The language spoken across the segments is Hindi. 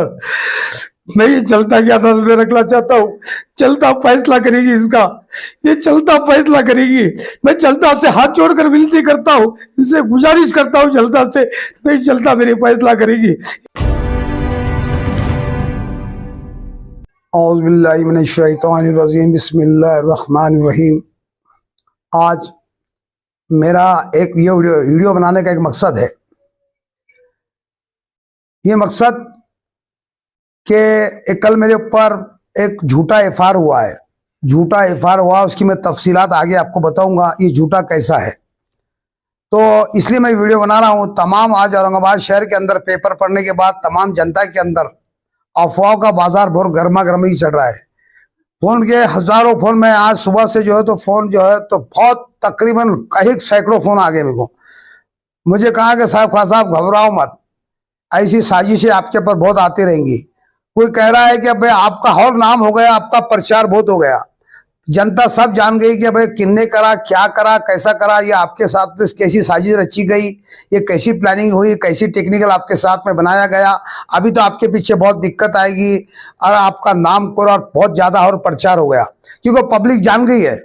अंदर। मैं ये चलता क्या था मैं रखना चाहता हूँ, चलता फैसला करेगी इसका, ये चलता फैसला करेगी। मैं चलता से हाथ जोड़कर विनती करता हूँ, इनसे गुजारिश करता हूँ चलता से, मैं चलता मेरी फैसला करेगी। औज़ु बिल्लाहि मिनश शैतानिर रजीम, बिस्मिल्लाहिर रहमानिर रहीम। आज मेरा एक ये वीडियो बनाने का एक मकसद है। ये मकसद कि कल मेरे ऊपर एक झूठा एफआईआर हुआ है। झूठा एफआईआर हुआ, उसकी मैं तफसीलात आगे आपको बताऊंगा, ये झूठा कैसा है। तो इसलिए मैं वीडियो बना रहा हूँ। तमाम आज औरंगाबाद शहर के अंदर पेपर पढ़ने के बाद तमाम जनता के अंदर अफवाहों का बाजार बहुत गर्मा गर्मी चल रहा है। फोन के हजारों फोन, मैं आज सुबह से जो है तो फोन जो है तो बहुत तकरीबन कई सैकड़ों फोन आ गए मेरे को। मुझे कहा कि साहब खान साहब घबराओ मत, ऐसी साजिशें आपके ऊपर बहुत आती रहेंगी। कोई कह रहा है कि भाई आपका और नाम हो गया, आपका प्रचार बहुत हो गया, जनता सब जान गई कि भाई किन्ने करा, क्या करा, कैसा करा, ये आपके साथ कैसी साजिश रची गई, ये कैसी प्लानिंग हुई, कैसी टेक्निकल आपके साथ में बनाया गया। अभी तो आपके पीछे बहुत दिक्कत आएगी और आपका नाम को और बहुत ज्यादा और प्रचार हो गया, क्योंकि पब्लिक जान गई है।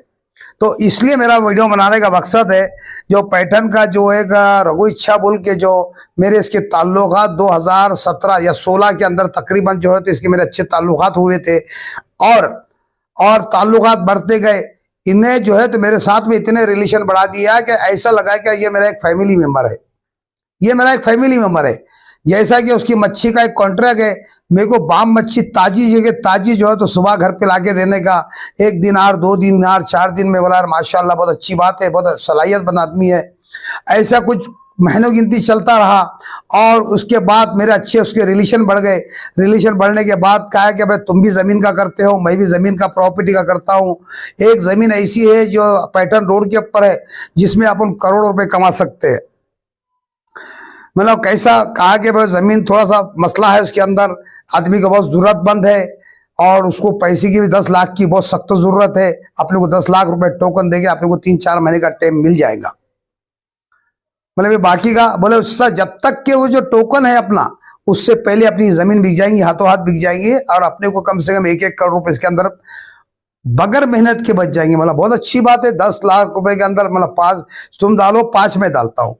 तो इसलिए मेरा वीडियो बनाने का मकसद है, जो पैठन का जो एक रघु इच्छा बोल के जो मेरे इसके ताल्लुकात 2017 या 16 के अंदर तकरीबन जो है तो इसके मेरे अच्छे ताल्लुकात हुए थे और ताल्लुकात बढ़ते गए। इन्हें जो है तो मेरे साथ में इतने रिलेशन बढ़ा दिया कि ऐसा लगा कि ये मेरा एक फैमिली मेंबर है, ये मेरा एक फैमिली मेंबर है। जैसा कि उसकी मच्छी का एक कॉन्ट्रैक्ट है, मेरे को बाम मच्छी ताजी जो है तो सुबह घर पे लाके देने का, 1 दिनार 2 दिनार 4 दिन में। बोला माशाल्लाह बहुत अच्छी बात है, बहुत सलाहियतमंद आदमी है। ऐसा कुछ महीनों गिनती चलता रहा और उसके बाद मेरे अच्छे उसके रिलेशन बढ़ गए। रिलेशन बढ़ने के बाद कहा कि भाई तुम भी ज़मीन का करते हो, मैं भी ज़मीन का प्रॉपर्टी का करता हूँ। एक ज़मीन ऐसी है जो पैठन रोड के ऊपर है, जिसमें अपन करोड़ों रुपए कमा सकते हैं। मतलब कैसा कहा कि भाई ज़मीन थोड़ा सा मसला है, उसके अंदर आदमी को बहुत ज़रूरतमंद है और उसको पैसे की भी 10 लाख की बहुत सख्त ज़रूरत है। अपने को 10 लाख रुपए टोकन देंगे, अपने को 3-4 महीने का टाइम मिल जाएगा। मतलब ये बाकी का बोले उसका जब तक के वो जो टोकन है अपना, उससे पहले अपनी ज़मीन बिक जाएंगी, हाथों हाथ बिक जाएंगी और अपने को कम से कम 1-1 करोड़ रुपए इसके अंदर बगैर मेहनत के बच जाएंगे। मतलब बहुत अच्छी बात है। 10 लाख रुपए के अंदर मतलब 5 तुम डालो, 5 में डालता हूँ।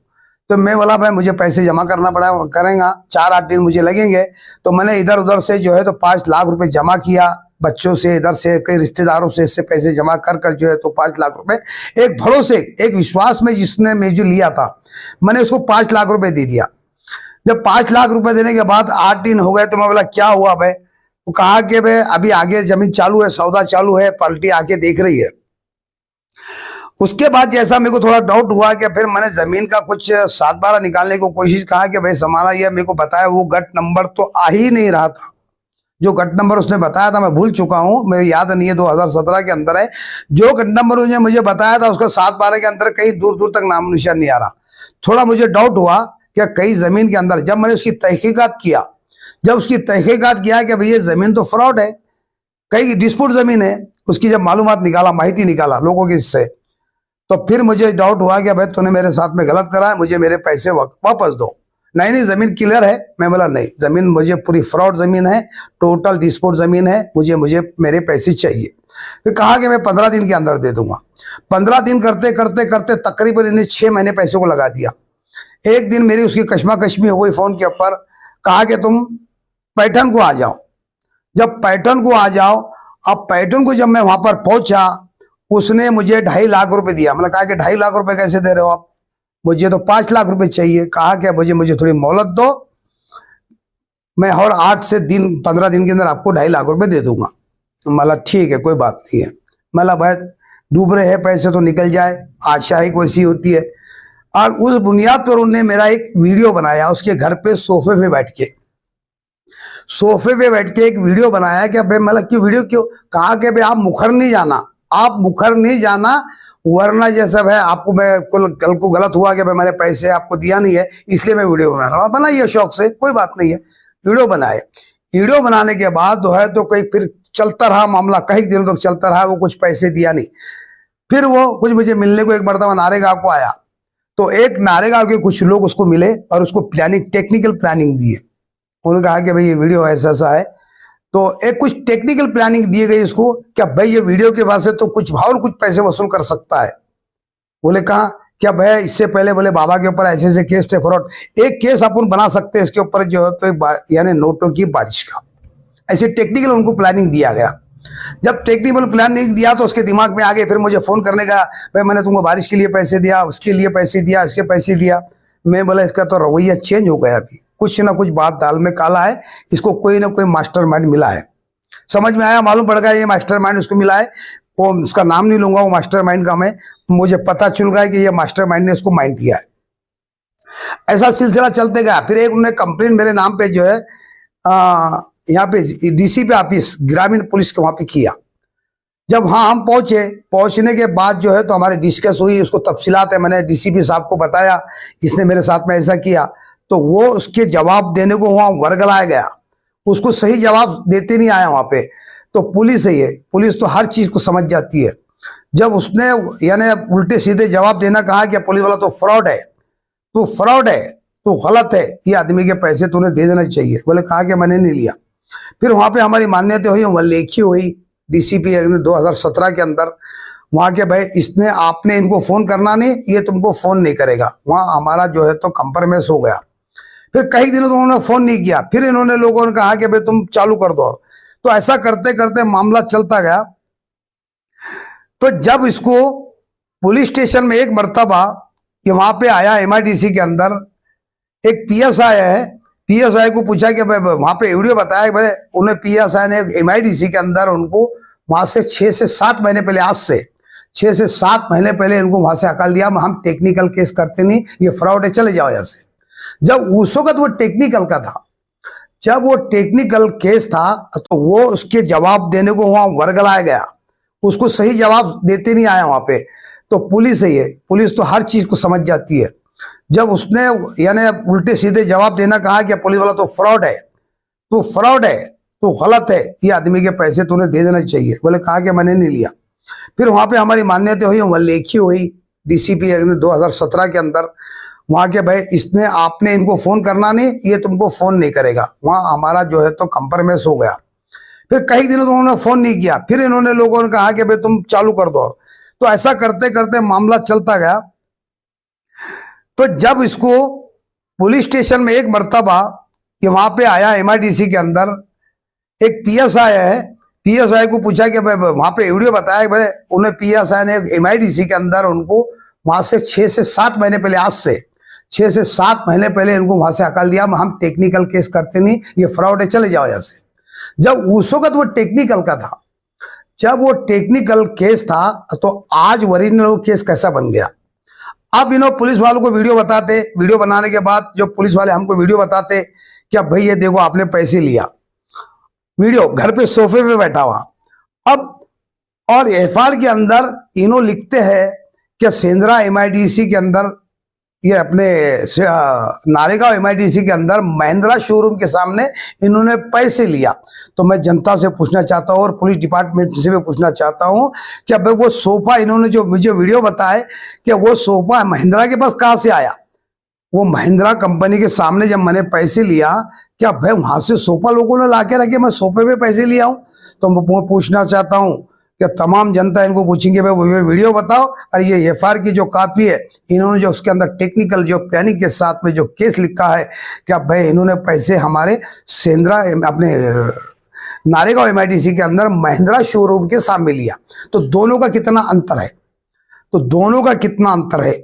तो मैं बोला भाई मुझे पैसे जमा करना पड़ा करेगा, 4-8 दिन मुझे लगेंगे। तो मैंने इधर उधर से जो है तो 5 लाख रुपए जमा किया, बच्चों से, इधर से, कई रिश्तेदारों से इससे पैसे जमा कर कर जो है तो 5 लाख रुपए एक भरोसे, एक विश्वास में जिसने मैं जो लिया था, मैंने उसको 5 लाख रुपए दे दिया। जब 5 लाख रुपए देने के बाद 8 दिन हो गए तो मैं बोला क्या हुआ भाई? वो कहा कि भाई अभी आगे जमीन चालू है, सौदा चालू है, पार्टी आके देख रही है। उसके बाद जैसा मेरे को थोड़ा डाउट हुआ कि फिर मैंने जमीन का कुछ 7-12 निकालने की कोशिश कहा कि भाई समारा ये मेरे को बताया, वो गट नंबर तो आ ही नहीं रहा था। जो गट नंबर उसने बताया था मैं भूल चुका हूँ, मेरे याद नहीं है, 2017 के अंदर है। जो गट नंबर उसने मुझे बताया था उसका 7-12 के अंदर कहीं दूर दूर तक नाम निशान नहीं आ रहा। थोड़ा मुझे डाउट हुआ कि कई जमीन के अंदर, जब मैंने उसकी तहकीकात किया, जब उसकी तहकीकात किया कि भाई ये जमीन तो फ्रॉड है, कई डिस्प्यूट जमीन है, उसकी जब मालूमात निकाला, माहिती निकाला लोगों के इससे, तो फिर मुझे डाउट हुआ कि भाई तूने मेरे साथ में गलत करा है, मुझे मेरे पैसे वापस दो। नहीं जमीन क्लियर है। मैं बोला नहीं, जमीन मुझे पूरी फ्रॉड जमीन है, टोटल डिस्प्यूट जमीन है, मुझे मेरे पैसे चाहिए। फिर कहा कि मैं 15 दिन के अंदर दे दूंगा। 15 दिन करते करते करते तकरीबन इन्हें 6 महीने पैसे को लगा दिया। एक दिन मेरी उसकी कश्मकश्मी हो गई फोन के ऊपर, कहा कि तुम पैठन को आ जाओ। जब पैठन को आ जाओ, अब पैठन को जब मैं वहां पर पहुंचा, उसने मुझे 2.5 लाख रुपए दिया। मैंने कहा कि 2.5 लाख रुपए कैसे दे रहे हो आप? मुझे तो 5 लाख रुपए चाहिए। कहा कि मुझे थोड़ी मोहलत दो, मैं और 8 से 15 दिन के अंदर आपको 2.5 लाख रुपए दे दूंगा। मतलब ठीक है, कोई बात नहीं है। मतलब भाई डूब रहे हैं पैसे तो निकल जाए, आशा ही कोई सी होती है। और उस बुनियाद पर उन्होंने मेरा एक वीडियो बनाया, उसके घर पे सोफे पे बैठ के एक वीडियो बनाया कि भाई मतलब क्यों वीडियो क्यों? कहा कि भाई आप मुखर नहीं जाना, आप मुखर नहीं जाना, वरना जैसा है आपको मैं कल को गलत हुआ कि भाई मैंने पैसे आपको दिया नहीं है, इसलिए मैं वीडियो बना रहा हूँ। बनाइए शौक से, कोई बात नहीं है। वीडियो बनाए। वीडियो बनाने के बाद जो है तो कहीं फिर चलता रहा मामला, कई दिनों तक चलता रहा। वो कुछ पैसे दिया नहीं। फिर वो कुछ मुझे मिलने को एक मरतबा नारेगांव को आया, तो एक नारेगांव के कुछ लोग उसको मिले और उसको प्लानिंग, टेक्निकल प्लानिंग दिए। उन्होंने कहा कि भाई ये वीडियो ऐसा ऐसा है, तो एक कुछ टेक्निकल प्लानिंग दी गई इसको क्या भाई ये वीडियो के बाद से तो कुछ और कुछ पैसे वसूल कर सकता है। बोले कहा क्या भैया इससे पहले बोले बाबा के ऊपर ऐसे ऐसे केस थे फ्रॉड, एक केस अपन बना सकते हैं इसके ऊपर जो है तो यानी नोटों की बारिश का, ऐसे टेक्निकल उनको प्लानिंग दिया गया। जब टेक्निकल प्लानिंग दिया तो उसके दिमाग में आ गए फिर मुझे फोन करने का, भाई मैंने तुमको बारिश के लिए पैसे दिया, उसके लिए पैसे दिया, इसके पैसे दिया। मैं बोला इसका तो रवैया चेंज हो गया, अभी कुछ ना कुछ बात दाल में काला है, इसको कोई ना कोई मास्टरमाइंड मिला है। समझ में आया, मालूम पड़ गया ये मास्टरमाइंड उसको मिला है। वो उसका नाम नहीं लूंगा, वो मास्टरमाइंड का मैं, मुझे पता चल गया कि ये मास्टरमाइंड ने उसको माइंड किया है। ऐसा सिलसिला चलते गया। फिर एक उन्होंने कंप्लेन मेरे नाम पे जो है यहाँ पे डीसीपी ऑफिस ग्रामीण पुलिस के वहां पे किया। जब हाँ हम पहुंचे, पहुंचने के बाद जो है तो हमारी डिस्कस हुई, उसको तफसीलात है मैंने डीसीपी साहब को बताया, इसने मेरे साथ में ऐसा किया, तो वो उसके जवाब देने को वहां वर्गलाया गया, उसको सही जवाब देते नहीं आया वहां पे। तो पुलिस है ये, पुलिस तो हर चीज को समझ जाती है। जब उसने यानी उल्टे सीधे जवाब देना कहा कि पुलिस वाला तो फ्रॉड है, तो फ्रॉड है, तो गलत है, ये आदमी के पैसे तूने दे देना चाहिए। बोले कहा कि मैंने नहीं लिया। फिर वहां पे हमारी मान्यता हुई, वह लेखी हुई डीसीपी 2017 के अंदर, वहां के भाई इसने आपने इनको फोन करना नहीं, ये तुमको फोन नहीं करेगा। वहां हमारा जो है तो कंप्रोमाइज हो गया। फिर कई दिनों तो उन्होंने फोन नहीं किया, फिर इन्होंने लोगों ने कहा कि भाई तुम चालू कर दो, तो ऐसा करते करते मामला चलता गया। तो जब इसको पुलिस स्टेशन में एक मर्तबा ये वहां पे आया, एमआईडीसी के अंदर एक पीएसआई है, पीएसआई को पूछा कि भाई वहां पे वीडियो बताया, भाई उन्हें पीएसआई ने एमआईडीसी के अंदर उनको वहां से 6 से 7 महीने पहले, आज से 6 से 7 महीने पहले इनको वहां से हकाल दिया, हम टेक्निकल केस करते नहीं, ये फ्रॉड है, चले जाओ यहाँ से। जब उस वक्त वो टेक्निकल का था, जब वो टेक्निकल केस था तो वो उसके जवाब देने को वहां वर्गलाया गया, उसको सही जवाब देते नहीं आया वहां पे। तो पुलिस है ये, पुलिस तो हर चीज को समझ जाती है। जब उसने यानी उल्टे सीधे जवाब देना कहा कि पुलिस वाला तो फ्रॉड है, तो फ्रॉड है, तो गलत है, ये आदमी के पैसे तूने दे देना चाहिए। बोले कहा कि मैंने नहीं लिया। फिर वहां पे हमारी मान्यता हुई, वह लेखी हुई डीसीपी 2017 के अंदर, वहां के भाई इसने आपने इनको फोन करना नहीं, ये तुमको फोन नहीं करेगा। वहां हमारा जो है तो कंप्रोमाइज हो गया। फिर कई दिनों तो उन्होंने फोन नहीं किया, फिर इन्होंने लोगों ने कहा कि भाई तुम चालू कर दो, तो ऐसा करते करते मामला चलता गया। तो जब इसको पुलिस स्टेशन में एक मर्तबा ये वहां पे आया, एमआईडीसी के अंदर एक पीएसआई है, पीएसआई को पूछा कि भाई वहां पे वीडियो बताया, भाई उन्हें पीएसआई ने एमआईडीसी के अंदर उनको वहां से 6 से 7 महीने पहले, आज से 6 से 7 महीने पहले इनको वहां से हकाल दिया, हम टेक्निकल केस करते नहीं, ये फ्रॉड है, चले जाओ यहाँ से। जब उस वक्त वो टेक्निकल का था, जब वो टेक्निकल केस था, तो आज ओरिजिनल केस कैसा बन गया। अब इन्हों पुलिस वालों को वीडियो बताते, वीडियो बनाने के बाद जो पुलिस वाले हमको वीडियो बताते क्या भाई ये देखो आपने पैसे लिया, वीडियो घर पे सोफे पे बैठा हुआ। अब और एफआईआर के अंदर इन्हों लिखते हैं कि सेंद्रा एमआईडीसी के अंदर, ये अपने नारेगांव एमआईडीसी के अंदर महिंद्रा शोरूम के सामने इन्होंने पैसे लिया। तो मैं जनता से पूछना चाहता हूँ और पुलिस डिपार्टमेंट से भी पूछना चाहता हूँ कि अब वो सोफा इन्होंने जो मुझे वीडियो बताया कि वो सोफा महिंद्रा के पास कहाँ से आया। वो महिंद्रा कंपनी के सामने जब मैंने पैसे लिया, क्या भाई वहां से सोफा लोगों ने ला के रखे, मैं सोफे पे पैसे लिया हूँ। तो मैं पूछना चाहता हूँ कि तमाम जनता इनको पूछेंगे भाई वो वीडियो बताओ, और ये एफआईआर की जो कॉपी है, इन्होंने जो उसके अंदर टेक्निकल जो प्लानिंग के साथ में जो केस लिखा है, क्या भाई इन्होंने पैसे हमारे सेंद्रा अपने नारेगांव एमआईडीसी के अंदर महिंद्रा शोरूम के सामने लिया। तो दोनों का कितना अंतर है, तो दोनों का कितना अंतर है,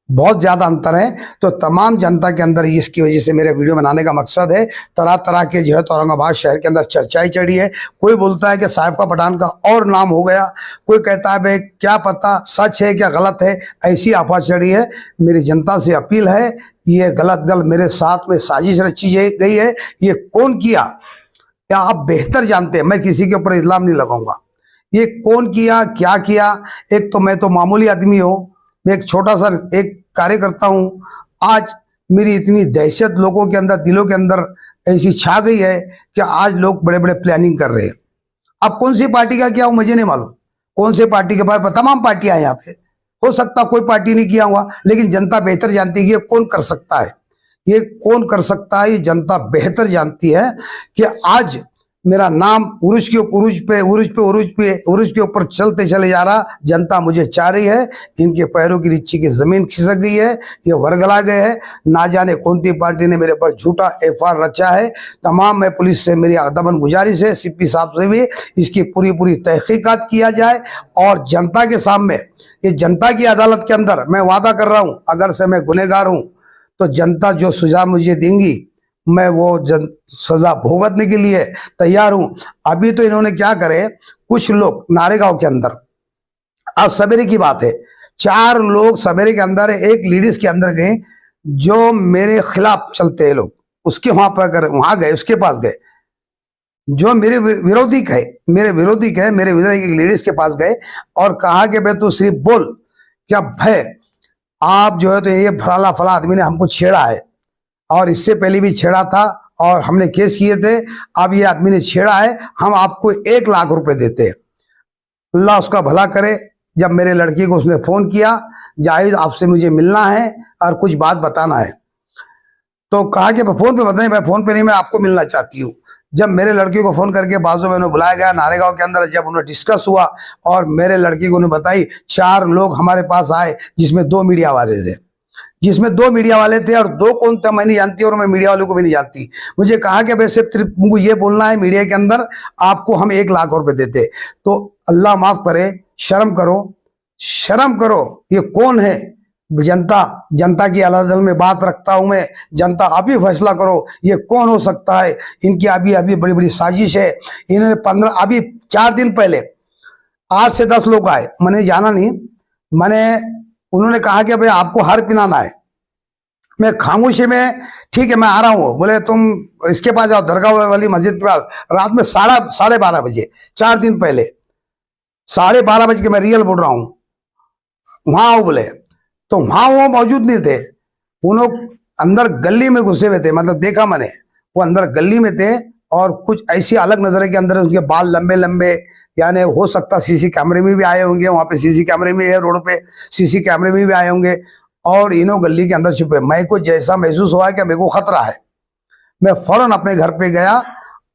बहुत ज्यादा अंतर है। तो तमाम जनता के अंदर इसकी वजह से मेरे वीडियो बनाने का मकसद है, तरह तरह के जो है तो औरंगाबाद शहर के अंदर चर्चाई चढ़ी है। कोई बोलता है कि साहिब का पठान का और नाम हो गया, कोई कहता है भाई क्या पता सच है क्या गलत है, ऐसी अफवाह चढ़ी है। मेरी जनता से अपील है, ये गलत मेरे साथ में साजिश रची गई है, ये कौन किया क्या आप बेहतर जानते हैं, मैं किसी के ऊपर इल्जाम नहीं लगाऊंगा। ये कौन किया, क्या किया। एक तो मैं तो मामूली आदमी हूँ, मैं एक छोटा सा एक कार्यकर्ता हूं। आज मेरी इतनी दहशत लोगों के अंदर, दिलों के अंदर ऐसी छा गई है कि आज लोग बड़े बड़े प्लानिंग कर रहे हैं। अब कौन सी पार्टी का क्या हो मुझे नहीं मालूम, कौन से पार्टी के पास, तमाम पार्टियां हैं यहाँ पे, हो सकता कोई पार्टी नहीं किया हुआ, लेकिन जनता बेहतर जानती है कि कौन कर सकता है। ये कौन कर सकता है, ये जनता बेहतर जानती है कि आज मेरा नाम उरुज के ऊपर चलते चले जा रहा। जनता मुझे चाह रही है, इनके पैरों की नीचे की जमीन खिसक गई है, ये वर्गला गए हैं। ना जाने कौन सी पार्टी ने मेरे पर झूठा एफआईआर रचा है। तमाम मैं पुलिस से मेरी अदबन गुजारिश है, सीपी साहब से भी इसकी पूरी तहकीकात किया जाए और जनता के सामने, ये जनता की अदालत के अंदर मैं वादा कर रहा हूँ, अगर से मैं गुनहगार हूँ तो जनता जो सजा मुझे देंगी मैं वो सजा भुगतने के लिए तैयार हूं। अभी तो इन्होंने क्या करे, कुछ लोग नारेगांव के अंदर, आज सवेरे की बात है, 4 लोग सवेरे के अंदर एक लेडीज के अंदर गए जो मेरे खिलाफ चलते हैं लोग, उसके वहां गए, उसके पास गए, जो मेरे विरोधी कहे, मेरे विरोधी की लेडीज के पास गए और कहा कि भाई तू सिर्फ बोल, क्या भय आप जो है तो ये फला आदमी ने हमको छेड़ा है और इससे पहले भी छेड़ा था और हमने केस किए थे, अब ये आदमी ने छेड़ा है, हम आपको 1 लाख रुपए देते हैं। अल्लाह उसका भला करे। जब मेरे लड़की को उसने फोन किया, जाहिद आपसे मुझे मिलना है और कुछ बात बताना है, तो कहा कि फोन पे बताएं, मैं फोन पे नहीं, मैं आपको मिलना चाहती हूँ। जब मेरे लड़की को फोन करके बाजू में उन्हें बुलाया गया नारेगांव के अंदर, जब उन्हें डिस्कस हुआ और मेरे लड़की को उन्हें बताई, 4 लोग हमारे पास आए जिसमें 2 मीडिया वाले थे और 2 कौन था मैं नहीं जानती और मैं मीडिया वालों को भी नहीं जानती। मुझे कहा कि वैसे तुमको ये बोलना है मीडिया के अंदर आपको हम 1 लाख रुपए देते। तो अल्लाह माफ करे, शर्म करो, ये कौन है? जनता की अदालत में बात रखता हूं मैं, जनता आप ही फैसला करो ये कौन हो सकता है। इनकी अभी बड़ी साजिश है। इन्होंने 4 दिन पहले 8 से 10 लोग आए, मैंने जाना नहीं, उन्होंने कहा कि भाई आपको हार पिनाना है। मैं खामोशी में, ठीक है मैं आ रहा हूँ, बोले तुम इसके पास जाओ, दरगाह वाली मस्जिद के पास। रात में 12:30 बजे, 4 दिन पहले 12:30 बजे के, मैं रियल बोल रहा हूँ, वहां आओ बोले। तो वहां वो मौजूद नहीं थे, वो लोग अंदर गली में घुसे हुए थे, मतलब देखा मैंने, वो अंदर गली में थे और कुछ ऐसी अलग नजर के अंदर उनके बाल लंबे, यानी हो सकता सीसी कैमरे में भी आए होंगे, वहां पे सीसी कैमरे में है, रोड पे सीसी कैमरे में भी आए होंगे और इन्हों गली के अंदर छुपे। मैं को जैसा महसूस हुआ कि मेरे को खतरा है, मैं फौरन अपने घर पे गया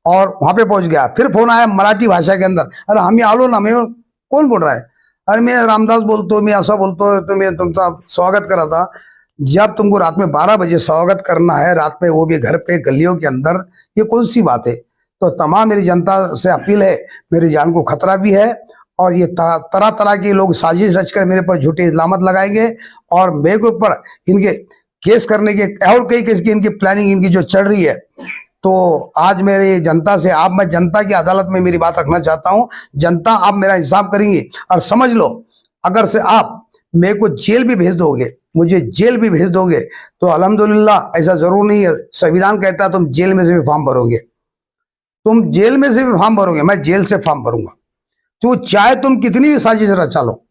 और वहां पे पहुंच गया। फिर फोन आया मराठी भाषा के अंदर, अरे हम आलो ना, मैं कौन बोल रहा है? अरे मैं रामदास बोलतो, मैं ऐसा बोलतो, तो मैं तुमका स्वागत करा था। जब तुमको रात में 12 बजे स्वागत करना है, रात में वो भी घर पे गलियों के अंदर, ये कौन सी बात है? तो तमाम मेरी जनता से अपील है, मेरी जान को खतरा भी है और ये तरह के लोग साजिश रचकर मेरे पर झूठी इल्जामत लगाएंगे और मेरे के ऊपर इनके केस करने के और कई केस की इनकी प्लानिंग इनकी जो चल रही है। तो आज मेरी जनता से मैं जनता की अदालत में मेरी बात रखना चाहता हूं। जनता आप मेरा इंसाफ करेंगी और समझ लो, अगर से आप मेरे को जेल भी भेज दोगे, मुझे जेल भी भेज दोगे तो अल्हम्दुलिल्लाह, ऐसा जरूर नहीं है। संविधान कहता है तुम जेल में से भी फॉर्म भरोगे, मैं जेल से फॉर्म भरूंगा। तो चाहे तुम कितनी भी साजिश रचा लो,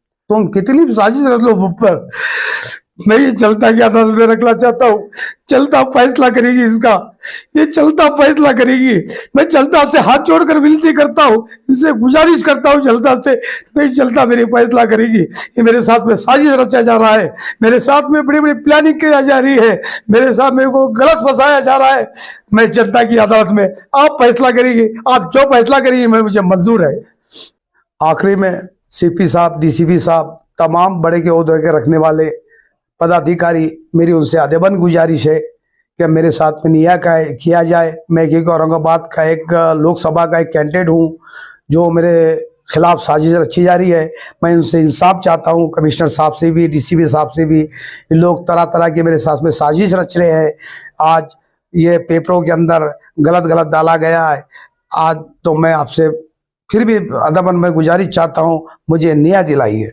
ऊपर मैं ये जनता की अदालत में रखना चाहता हूँ। जनता फैसला करेगी इसका, ये जनता फैसला करेगी। मैं जनता से हाथ जोड़कर विनती करता हूँ, इनसे गुजारिश करता हूँ जनता से, नहीं जनता मेरी फैसला करेगी। ये मेरे साथ में साजिश रचा जा रहा है, मेरे साथ में बड़ी प्लानिंग की जा रही है, मेरे साथ मेरे को गलत फंसाया जा रहा है। मैं जनता की अदालत में, आप फैसला करेंगे, आप जो फैसला करेंगे मैं मुझे मंजूर है। आखिरी में सीपी साहब, डीसीपी साहब, तमाम बड़े के ओहदे के रखने वाले पदाधिकारी, मेरी उनसे अदबन गुजारिश है कि मेरे साथ में न्याय किया जाए। मैं क्योंकि औरंगाबाद का एक लोकसभा का एक कैंडिडेट हूँ, जो मेरे खिलाफ साजिश रची जा रही है, मैं उनसे इंसाफ चाहता हूँ। कमिश्नर साहब से भी, डीसीपी साहब से भी, ये लोग तरह के मेरे साथ में साजिश रच रहे हैं। आज ये पेपरों के अंदर गलत डाला गया है। आज तो मैं आपसे फिर भी अदबन में गुजारिश चाहता हूँ, मुझे न्याय दिलाइए।